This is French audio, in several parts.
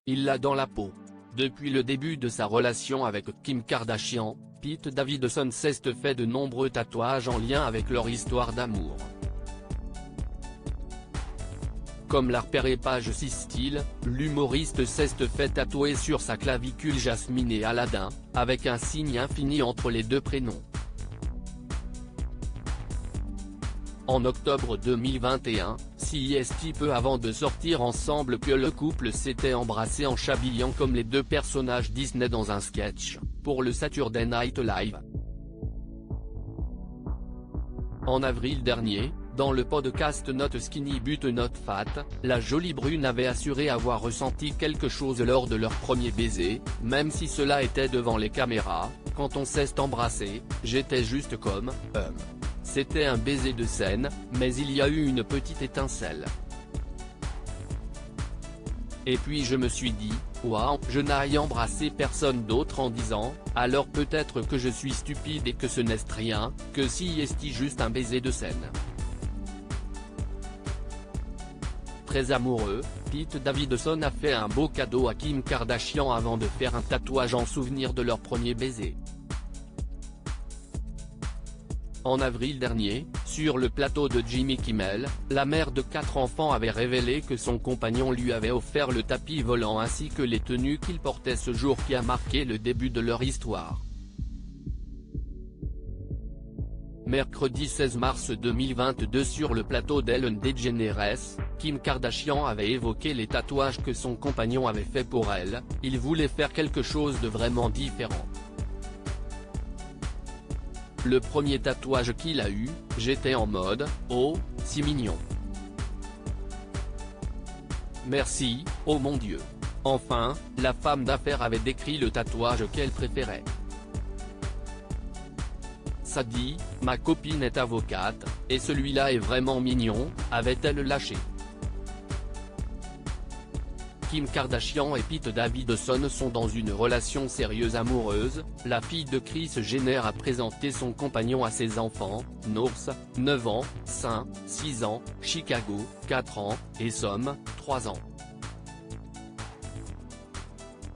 Il l'a dans la peau. Depuis le début de sa relation avec Kim Kardashian, Pete Davidson s'est fait de nombreux tatouages en lien avec leur histoire d'amour. Comme l'a repéré Page Six Style, l'humoriste s'est fait tatouer sur sa clavicule Jasmine et Aladdin, avec un signe infini entre les deux prénoms. En octobre 2021, CST peu avant de sortir ensemble que le couple s'était embrassé en s'habillant comme les deux personnages Disney dans un sketch, pour le Saturday Night Live. En avril dernier, dans le podcast Not Skinny But Not Fat, la jolie brune avait assuré avoir ressenti quelque chose lors de leur premier baiser, même si cela était devant les caméras. Quand on s'est embrassé, j'étais juste comme, C'était un baiser de scène, mais il y a eu une petite étincelle. Et puis je me suis dit, waouh, je n'ai embrassé personne d'autre en disant, alors peut-être que je suis stupide et que ce n'est rien, que si est juste un baiser de scène. Très amoureux, Pete Davidson a fait un beau cadeau à Kim Kardashian avant de faire un tatouage en souvenir de leur premier baiser. En avril dernier, sur le plateau de Jimmy Kimmel, la mère de 4 enfants avait révélé que son compagnon lui avait offert le tapis volant ainsi que les tenues qu'il portait ce jour qui a marqué le début de leur histoire. Mercredi 16 mars 2022 sur le plateau d'Ellen DeGeneres, Kim Kardashian avait évoqué les tatouages que son compagnon avait fait pour elle. Il voulait faire quelque chose de vraiment différent. Le premier tatouage qu'il a eu, j'étais en mode, oh, si mignon. Merci, oh mon Dieu. Enfin, la femme d'affaires avait décrit le tatouage qu'elle préférait. Ça dit, ma copine est avocate, et celui-là est vraiment mignon, avait-elle lâché. Kim Kardashian et Pete Davidson sont dans une relation sérieuse amoureuse. La fille de Kris Jenner a présenté son compagnon à ses enfants, North, 9 ans, St, 6 ans, Chicago, 4 ans, et Som, 3 ans.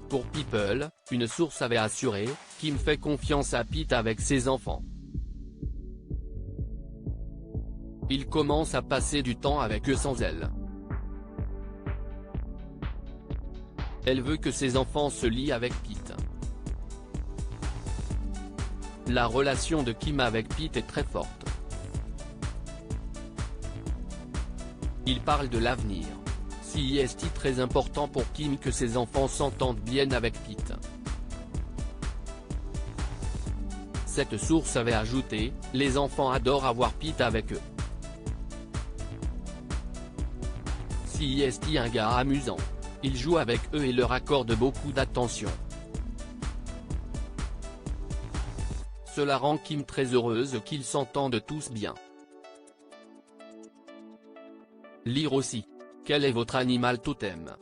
Pour People, une source avait assuré, Kim fait confiance à Pete avec ses enfants. Il commence à passer du temps avec eux sans elle. Elle veut que ses enfants se lient avec Pete. La relation de Kim avec Pete est très forte. Il parle de l'avenir. C'est très important pour Kim que ses enfants s'entendent bien avec Pete. Cette source avait ajouté, les enfants adorent avoir Pete avec eux. C'est un gars amusant. Il joue avec eux et leur accorde beaucoup d'attention. Cela rend Kim très heureuse qu'ils s'entendent tous bien. Lire aussi. Quel est votre animal totem ?